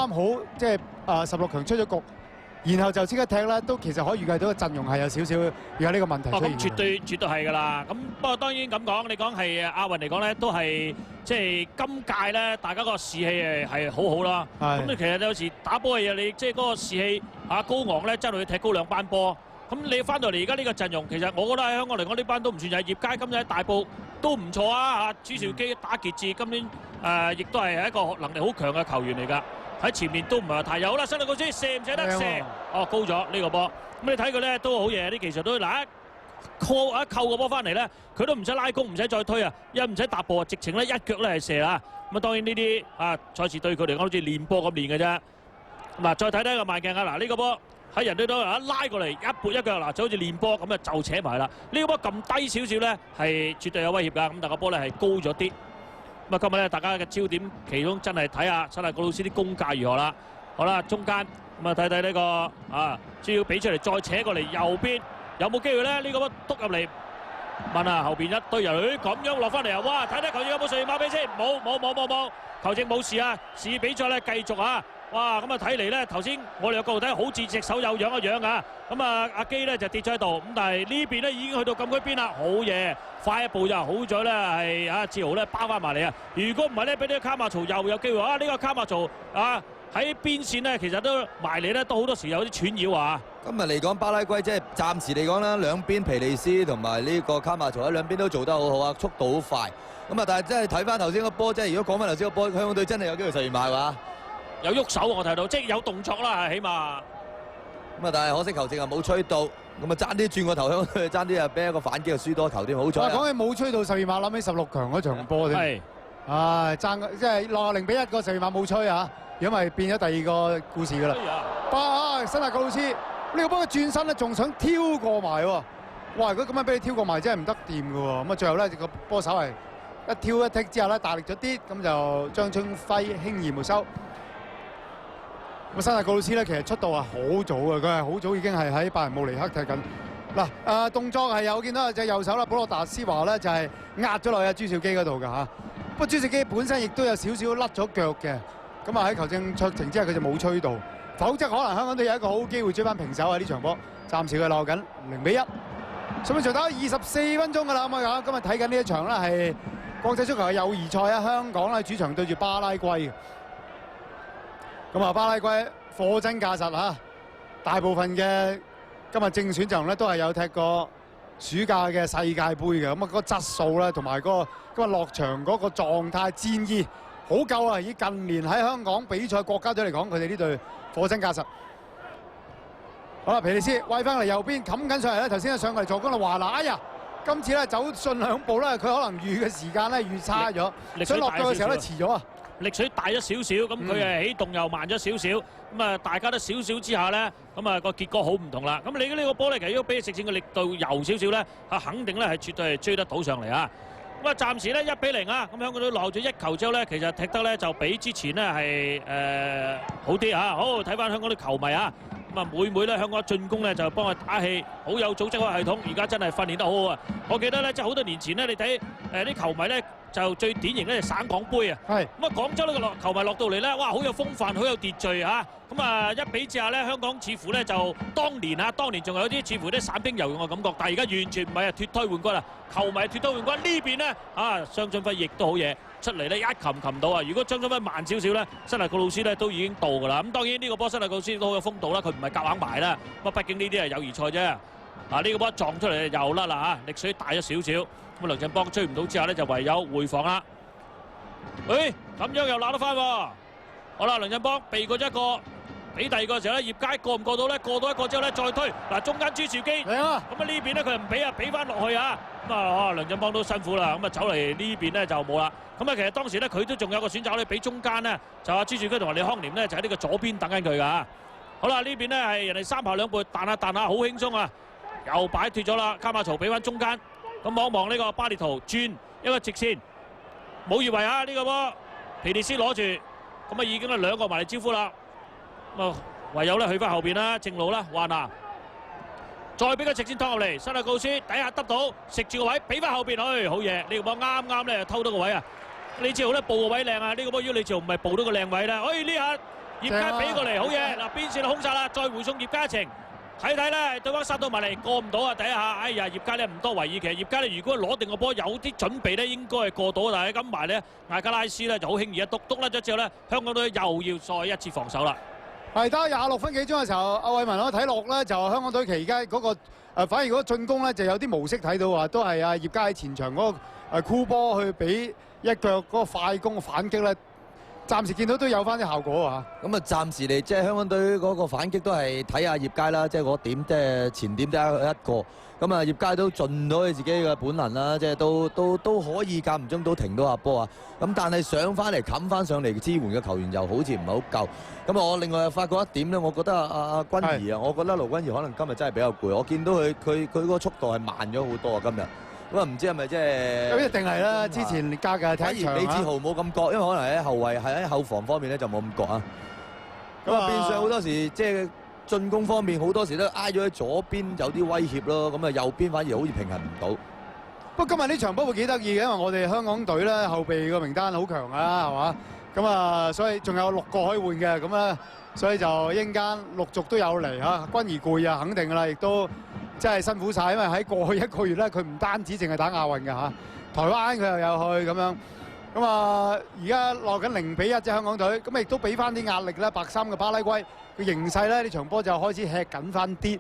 啱好即係16強出咗局。然後就即刻踢咧，都其實可以預計到個陣容係有少少有呢個問題出現。咁絕對係㗎啦。咁不過當然咁講，你講係亞運嚟講咧，都係即係今屆咧，大家個士氣係好好啦。咁你其實有時打波嘅嘢，你即係嗰個士氣高昂咧，真係要踢高2班波。咁你翻到嚟而家呢個陣容，其實我覺得喺香港嚟講呢班都唔算係葉佳，今日喺大埔都唔錯啊！朱兆基打傑志，今年亦都係一個能力好強嘅球員嚟㗎。喺前面都唔係話太有啦，新力高斯射唔射得射？哦，高咗呢個波。咁你睇佢咧都好嘢，啲技術都嗱一扣個波翻嚟咧，佢都唔使拉弓，唔使再推啊，唔使踏步啊，直情咧一腳咧係射啦。咁啊當然呢啲賽事對佢嚟講好似練波咁練嘅啫。嗱再睇睇個慢鏡啊，嗱呢個波喺人哋度一拉過嚟一撥一腳嗱，就好似練波咁啊就扯埋啦。呢個波咁低少少咧係絕對有威脅㗎，咁但個波咧係高咗啲。咁啊，今日咧，大家嘅焦點其中真係睇下新大高老師啲功架如何啦。好啦，中間咁啊，睇睇呢個只要俾出嚟，再扯過嚟右邊，有冇機會咧？呢個波篤入嚟，問啊後邊一堆人，咁樣落翻嚟啊！哇，睇睇球證有冇上馬俾先？冇，球證冇事啊！示意比賽咧繼續啊！哇，咁啊睇嚟咧，頭先我哋嘅角度睇好似隻手有樣一樣啊！咁啊，阿基咧就跌咗喺度，咁但係呢邊咧已經去到禁區邊啦，好嘢！快一步就好咗咧，係志豪咧包翻埋嚟啊！如果唔係咧，俾呢個卡馬曹又有機會啊！呢個卡馬曹喺邊線咧，其實都埋嚟咧，都好多時有啲串擾啊！今日嚟講巴拉圭即係暫時嚟講啦，兩邊皮利斯同埋呢個卡馬曹喺兩邊都做得好好啊，速度好快。咁啊，但係真係睇翻頭先個波，即係如果講翻頭先個波，香港隊真係有機會實現埋㗎。有喐手我睇到，即係有動作啦，起碼。咁啊，但係可惜球證啊冇吹到，咁啊爭啲轉個頭，香港隊爭啲啊俾一個反擊啊輸多球添，好彩。講起冇吹到12碼，諗起16強嗰場波添。係。爭即係60-1個12碼冇吹啊！如果咪變咗第二個故事㗎啦。新大高老師呢個波嘅轉身咧，仲想挑過埋喎。哇！如果咁樣俾你挑過埋，真係唔得掂㗎喎。咁啊，最後咧個波手係一挑一剔之後咧，大力咗啲，咁就張春輝輕易沒收。咁新大高老師咧，其實出道係好早嘅，佢係好早已經係喺拜仁慕尼黑踢緊。嗱動作係有見到有隻右手啦，保羅達斯華咧就係壓咗落去朱兆基嗰度㗎嚇。不過朱兆基本身亦都有少少甩咗腳嘅，咁啊喺球證酌情之下佢就冇吹到，否則可能香港隊有一個好機會追翻平手喺呢場波。暫時佢落緊0-1。上半場打24分鐘㗎啦，咁啊今日睇緊呢一場咧係國際足球嘅友誼賽啊，香港咧主場對住巴拉圭嘅。咁啊，巴拉圭貨真價實嚇，大部分嘅今日正選陣容咧都係有踢過暑假嘅世界盃嘅，咁啊個質素咧同埋個今日落場嗰個狀態戰意好夠啊！以近年喺香港比賽國家隊嚟講，佢哋呢隊貨真價實。好啦，皮利斯餵翻嚟右邊冚緊上嚟咧，頭先上嚟助攻啦華拿，哎呀！今次咧走順兩步咧，佢可能預嘅時間咧預差咗，想落腳嘅時候咧遲咗啊！力水大咗少少，咁佢誒起動又慢咗少少，咁啊大家都少少之下咧，咁啊個結果好唔同啦。咁你呢個波咧，其實如果俾佢食正嘅力度柔少少咧，肯定咧係絕對係追得到上嚟啊！咁啊暫時咧1-0啊，咁香港隊落咗1球之後咧，其實踢得咧就比之前咧係好啲嚇。好睇翻香港啲球迷啊！咁啊每咧香港進攻咧就幫佢打氣，好有組織嘅系統，而家真係訓練得好好啊！我記得咧，即係好多年前咧，你睇啲球迷咧。就最典型咧，就省港杯啊！咁啊，廣州呢個球迷落到嚟咧，哇，好有風範，好有秩序嚇！咁啊，一比之下咧，香港似乎咧就當年仲有啲似乎啲散兵游勇嘅感覺，但係而家完全唔係啊，脫胎換骨啊！球迷脫胎換骨呢邊咧張俊輝亦都好嘢，出嚟咧一擒到啊！如果張俊輝慢少少咧，新大個老師咧都已經到㗎啦。咁當然呢個波新大個老師都好有風度啦，佢唔係夾硬埋啦。不過畢竟呢啲係友誼賽啫。呢個波撞出嚟又甩啦嚇，力水大咗少少。咁梁振邦追唔到之下咧，就唯有回防啦。咁樣又攞得翻喎。好啦，梁振邦避過一個，俾第二個時候咧，葉佳過唔過到咧？過到一個之後咧，再推嗱，中間朱兆基。咁啊呢邊咧佢唔俾啊，俾翻落去啊。咁啊梁振邦都辛苦啦。咁啊走嚟呢邊咧就冇啦。咁啊其實當時咧佢都仲有個選擇咧，俾中間咧就阿朱兆基同埋李康廉咧就喺呢個左邊等緊佢㗎。好啦，呢邊咧係人哋3下2步彈下好輕鬆啊，又擺脱咗啦。卡馬曹俾翻中間。咁望呢個巴列圖轉一個直線，冇越位啊！呢個波皮利斯攞住，咁啊已經係2個埋嚟招呼啦。咁啊唯有咧去翻後邊啦，正路啦，華拿再俾個直線拖入嚟，新大高斯底下得到食住個位，俾翻後邊去，好嘢！呢個波啱咧偷到個位啊！李志豪咧報個位靚啊！呢個波如果李志豪唔係報到個靚位咧，呢下葉佳俾過嚟，好嘢！嗱，邊線空殺啦，再回送葉嘉晴。睇睇咧，對方殺到埋嚟，過唔到啊！第一下，哎呀，葉佳咧唔多為意，其實葉佳咧如果攞定個波，有啲準備咧，應該係過到，但係今埋咧，艾加拉斯咧就好輕易一篤甩咗之後咧，香港隊又要再一次防守啦。係得26分幾鐘嘅時候，阿偉文我睇落咧就香港隊期間嗰個反而嗰個進攻咧就有啲模式睇到話，都係阿葉佳喺前場嗰個箍波去俾一腳嗰個快攻反擊咧。暫時見到都有翻啲效果啊！咁啊，暫時嚟即係香港隊嗰個反擊都係睇下葉佳啦，即係嗰點即係前點得一個。咁啊，葉佳都盡咗佢自己嘅本能啦，即係都可以間唔中都停到下波啊。咁但係上翻嚟冚翻上嚟支援嘅球員又好似唔係好夠。咁啊，我另外又發覺一點咧，我覺得阿君怡啊，我覺得盧君怡可能今日真係比較攰。我見到佢嗰個速度係慢咗好多啊，今日。咁啊，唔知係咪即係？咁一定係啦，之前加嘅睇場。李志豪冇咁覺，因為可能喺後衞係喺後防方面咧就冇咁覺啊。咁啊，變相好多時即係進攻方面好多時都挨咗喺左邊有啲威脅咯。咁啊，右邊反而好似平衡唔到。不過今日呢場波會幾得意嘅，因為我哋香港隊咧後備個名單好強啊，係嘛？咁啊，所以仲有6個可以換嘅，咁咧，所以就一陣間陸續都有嚟嚇。君怡攰啊，肯定㗎啦，亦都。真係辛苦晒，因為喺過去1個月咧，佢唔單止淨係打亞運嘅嚇，台灣佢又有去咁樣。咁啊，而家落緊0-1啫香港隊，咁亦都俾翻啲壓力咧。白衫嘅巴拉圭個形勢咧，呢場波就開始吃緊翻啲。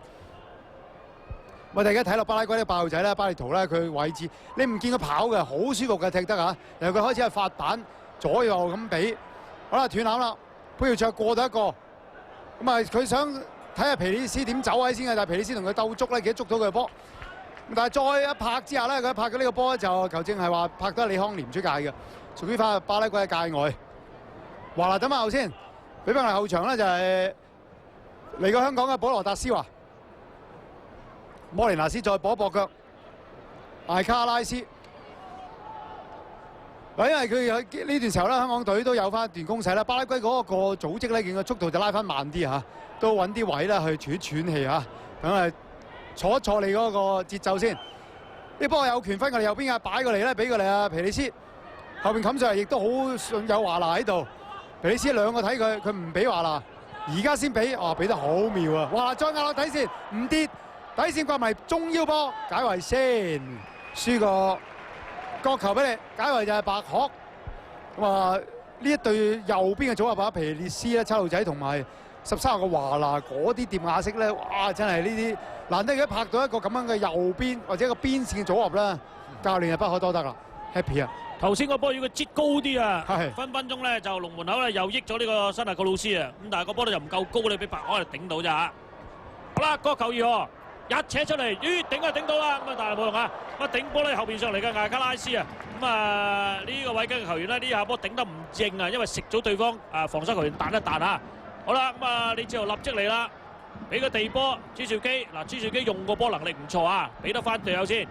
我哋而家睇落巴拉圭啲爆仔咧，巴列圖咧佢位置，你唔見佢跑嘅，好舒服嘅踢得嚇。然後佢開始係發彈，左右咁俾，好啦斷纜啦，潘耀卓過到一個，咁啊佢想。睇下皮里斯點走位先嘅，但係皮里斯同佢鬥捉咧，幾捉到佢嘅波。但係再一拍之下咧，佢一拍嘅呢個波就球證係話拍得李康廉出界嘅，屬於翻巴拉圭嘅界外。華拿等下後先，俾翻嚟後場咧就係嚟過香港嘅保羅達斯華，摩連拿斯再搏一搏腳，艾卡拉斯。嗱，因為佢有呢段時候咧，香港隊都有翻一段攻勢啦。巴拉圭嗰個組織咧，見個速度就拉翻慢啲嚇。都揾啲位咧去喘氣嚇，等係坐一坐你嗰個節奏先。呢波有權分過嚟右邊啊，擺過嚟咧，俾過嚟啊皮里斯，後邊冚上嚟亦都好順有華拿喺度。皮里斯兩個睇佢，佢唔俾華拿，而家先俾，哦俾得好妙啊！華拿再壓落底線，唔跌，底線掛埋中腰波，解圍先，輸個角球俾你，解圍就係白鶴。咁啊呢一隊右邊嘅組合啊，皮列斯咧、七路仔同埋。13個華拿嗰啲疊亞式咧，哇！真係呢啲難得而家拍到一個咁樣嘅右邊或者一個邊線嘅組合啦，教練係不可多得啦 ，happy 啊！頭先個波要佢擠高啲啊，係分分鐘咧就龍門口咧又益咗呢個新亞個老師啊，咁但係個波咧就唔夠高咧，俾白海嚟頂到咋。好啦，個球如何？一扯出嚟，咦頂啊頂到啦，咁啊但係冇用啊，咁頂波咧後邊上嚟嘅艾卡拉斯啊，咁啊呢個位嘅球員咧呢下波頂得唔正啊，因為食咗對方防守球員彈一彈啊。好啦，咁啊，李志豪立即嚟啦，俾個地波朱兆基，嗱朱兆基用個波能力唔錯啊，俾得翻隊友先，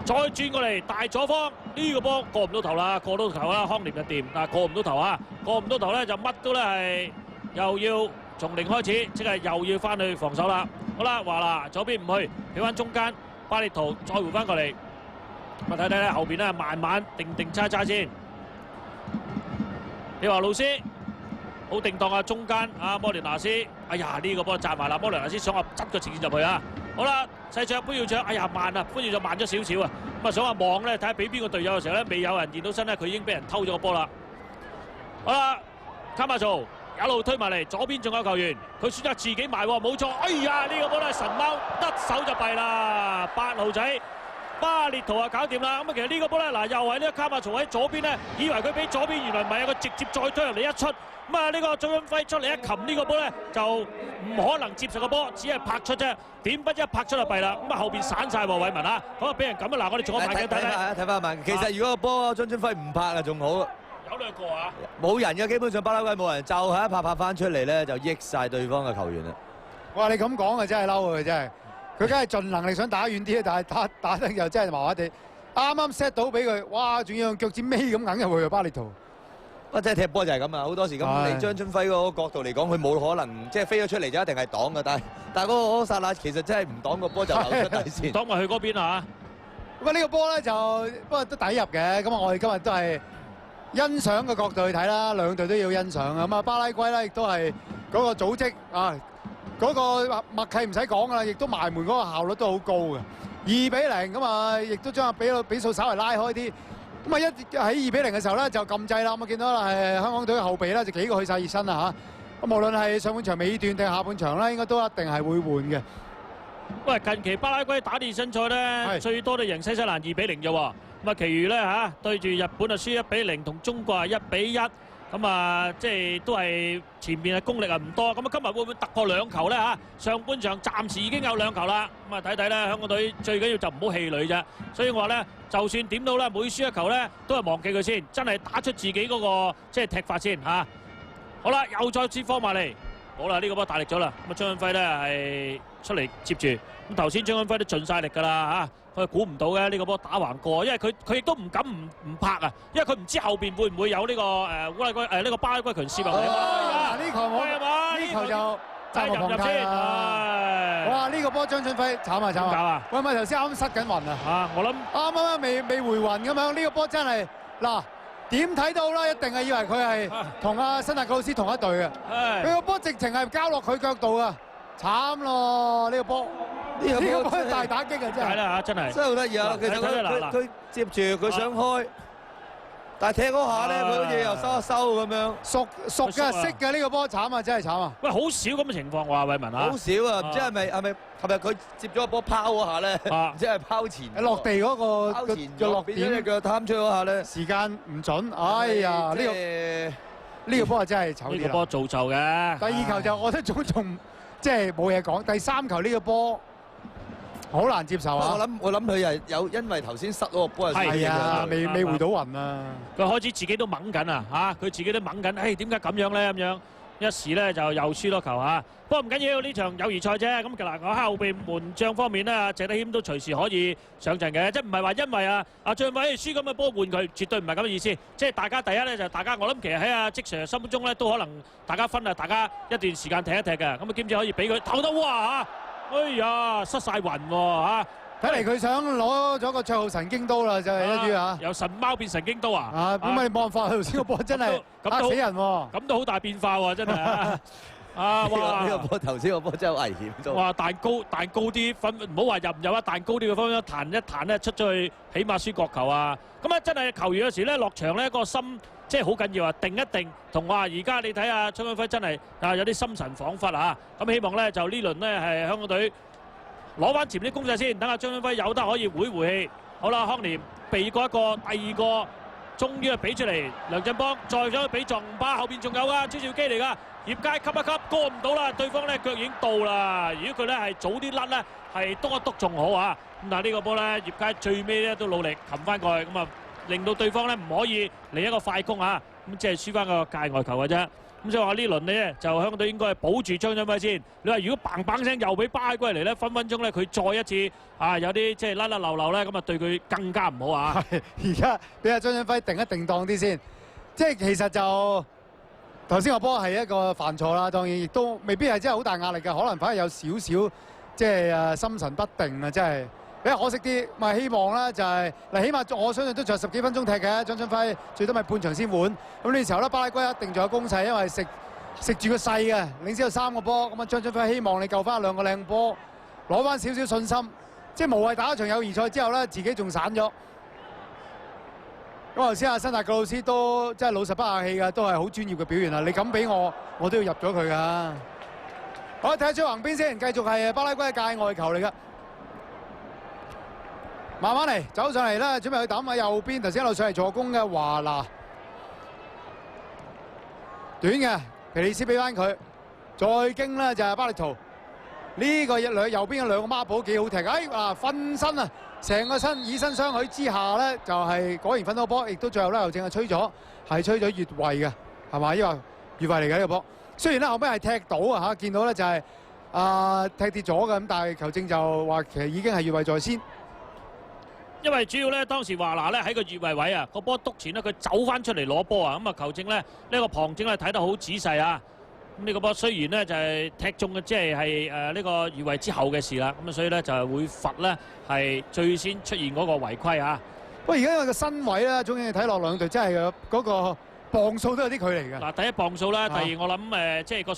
再轉過嚟大左方呢個波過唔到頭啦，過到頭啦，康廉就掂，但係過唔到頭啊，過唔到頭咧就乜都咧係又要從零開始，即係又要翻去防守啦。好啦，華拿左邊唔去，俾翻中間，巴列圖再回翻過嚟，咁啊睇睇咧後邊咧慢慢定叉先。你話老師？好定當啊！中間啊，摩連拿斯，哎呀呢個波砸埋啦！摩連拿斯想話執個前線入去啊！好啦，細卓潘耀卓，哎呀慢啊，潘耀卓慢咗少少啊！咁啊想話望咧，睇下俾邊個隊友嘅時候咧，未有人現到身咧，佢已經俾人偷咗個波啦！好啦，卡馬曹一路推埋嚟，左邊仲有球員，佢選擇自己埋喎，冇錯！哎呀呢個波咧神貓得手就弊啦，8號仔。巴列圖啊搞掂啦，咁啊其實呢個波咧嗱又係呢個卡馬曹喺左邊咧，以為佢俾左邊，原來唔係啊，佢直接再推入嚟一出，咁啊呢個張恩輝出嚟一擒呢個波咧就唔可能接受個波，只係拍出啫，點不一拍出就弊啦，咁啊後邊散曬喎偉文啊，咁啊俾人咁啊嗱，我哋仲有慢鏡睇翻慢鏡，其實如果個波張春輝唔拍啊仲好，有兩個啊，冇人嘅基本上巴拉圭冇人，就係一拍翻出嚟咧就益曬對方嘅球員啦。哇！你咁講啊，真係嬲啊，真係。佢梗係盡能力想打遠啲，但係打得又真係麻麻地。啱啱 set 到俾佢，哇！仲要用腳趾尾咁硬入去啊！巴列圖，不即係踢波就係咁啊！好多時咁，你張春輝嗰個角度嚟講，佢冇可能即係飛咗出嚟就一定係擋嘅，但係嗰個剎那其實真係唔擋個波就流出底線。擋埋去嗰邊啊！咁啊呢個波咧就不過都抵入嘅。咁啊我哋今日都係欣賞嘅角度去睇啦，兩隊都要欣賞啊。咁啊，巴拉圭咧亦都係嗰個組織啊，嗰個默契唔使講噶啦，亦都埋門嗰個效率都好高嘅。2-0咁啊，亦都將比數稍為拉開啲。咁啊，喺2-0嘅時候咧就撳掣啦。咁啊，見到啦係香港隊嘅後備咧就幾個去晒熱身啦嚇。咁無論係上半場尾段定下半場咧，應該都一定係會換嘅。喂，近期巴拉圭打熱身賽咧，最多都贏西西蘭2-0啫喎。咁啊，其餘咧嚇對住日本啊輸1-0，同中國係1-1。咁啊，即係都係前面嘅功力啊唔多。咁啊，今日會唔會突破2球咧嚇？上半場暫時已經有2球啦。咁啊，睇睇咧，香港隊最緊要就唔好氣餒啫。所以我話咧，就算點到咧，每輸1球咧，都係忘記佢先，真係打出自己嗰個即係踢法先嚇。好啦，又再接方埋嚟。好啦，呢個波大力咗啦。咁啊，張瀚輝咧係出嚟接住。咁頭先張瀚輝都盡晒力㗎啦嚇，佢估唔到嘅呢個波打橫過，因為佢亦都唔敢唔拍啊，因為佢唔知後邊會唔會有呢個烏拉圭呢個巴拉圭強攝入嚟啊！呢球我呢球就揸個旁梯啊！哇！呢個波張瀚輝慘啊慘啊！喂，咪頭先啱失緊魂啊！啊，我諗啱未回魂咁樣，呢個波真係嗱。點睇到啦？一定係以為佢係同阿辛達高斯同一隊嘅。佢個波直情係交落佢腳度啊！慘咯！呢個波，呢個波大打擊啊！真係。係啦嚇，真係。真係好得意啊！其實佢接住佢想開，但係踢嗰下咧，佢好似又收一收咁樣。熟嘅，識嘅呢個波慘啊！真係慘啊！喂，好少咁嘅情況喎，偉文啊。好少啊！唔知係咪佢接咗個波拋嗰下咧？唔知係拋前。落地嗰個拋前嘅落點隻腳貪出嗰下咧，時間唔準。哎呀！呢個波係真係醜啲啦。呢個波造就嘅。第2球就我覺得仲即係冇嘢講。第3球呢個波好難接受啊！我諗佢係有因為頭先失嗰個波係啊，未回到魂啊！佢開始自己都掹緊啊嚇，佢自己都掹緊。誒點解咁樣咧？咁樣一時咧就又輸多球嚇。不過唔緊要，呢場友誼賽啫。咁嗱，我喺後備門將方面咧，謝德謙都隨時可以上陣嘅，即係唔係話因為張瀚輸咁嘅波換佢，絕對唔係咁嘅意思。即係大家第一咧就大家，我諗其實喺積 Sir 心目中咧都可能大家分啊，大家一段時間踢一踢嘅。咁啊兼且可以俾佢投得哇嚇！哎呀，失曬魂喎嚇！睇嚟佢想攞咗個綽號神經刀啦，就係一於嚇。由神貓變神經刀啊！啊，咁咪冇辦法，頭先個波真係嚇死人喎！咁都好大變化喎，真係啊！哇！呢個波頭先個波真係好危險都。哇！彈高啲分，唔好話入唔入啊！彈高啲嘅分一彈一彈咧，出咗去起碼輸角球啊！咁啊，真係球員有時咧落場咧個心即係好緊要啊！定一定同話而家你睇下張瀚輝真係有啲心神恍惚啊！咁希望咧就呢輪咧係香港隊攞翻前啲攻勢先，等下張瀚輝有得可以回氣。好啦，康廉避過一個，第2個終於係俾出嚟，梁振邦再想去俾撞巴，後邊仲有噶朱兆基嚟噶，葉佳吸一吸過唔到啦，對方咧腳已經到啦。如果佢咧係早啲甩咧，係篤一篤仲好啊。咁但係呢個波咧，葉佳最尾咧都努力擒翻過去，咁啊令到對方咧唔可以嚟一個快攻啊，咁即係輸翻個界外球嘅啫。咁所以話呢輪咧就香港隊應該係保住張瀚輝先。你話如果砰砰聲又俾巴拉圭嚟咧，分分鐘咧佢再一次有啲即係甩甩漏漏咧，咁啊對佢更加唔好啊！而家俾阿張瀚輝定一定當啲先，即係其實就頭先個波係一個犯錯啦，當然亦都未必係真係好大壓力嘅，可能反而有少少即係心神不定啊，真係比較可惜啲。咪希望啦，就係嗱，起碼我相信都仲有10幾分鐘踢嘅，張瀚輝最多咪半場先換。咁呢時候咧，巴拉圭一定仲有攻勢，因為食住個勢嘅，領先有3個波。咁啊，張瀚輝希望你救翻2個靚波，攞翻少少信心，即係無謂打一場友誼賽之後咧，自己仲散咗。咁頭先阿辛達克老師都真係老實不客氣嘅，都係好專業嘅表現啊！你咁俾我都要入咗佢噶。好，睇下出橫邊先，繼續係巴拉圭嘅界外球嚟噶。慢慢嚟，走上嚟啦，準備去抌喺右邊。頭先一路上嚟助攻嘅華拿，短嘅皮利斯俾翻佢，再經咧就係巴力圖。呢個右邊嘅2個孖寶幾好踢，瞓身啊！成個身以身相許之下咧，就係果然瞓到波，亦都最後咧又淨係吹咗越位嘅，係嘛？因為越位嚟嘅呢個波。雖然咧後尾係踢到啊嚇，見到咧就係踢跌咗嘅，咁但係球證就話其實已經係越位在先。因為主要咧當時華拿咧喺個越位位啊，個波篤前咧佢走翻出嚟攞波啊，咁啊球證咧呢個旁證咧睇得好仔細啊。咁呢個波雖然咧就係踢中嘅，即係呢個越位之後嘅事啦，咁啊所以咧就係會罰咧係最先出現嗰個違規啊。不過而家因為個身位咧，總之睇落兩隊真係嗰個磅數都有啲距離㗎。嗱，第一磅數啦，第二我諗即係個。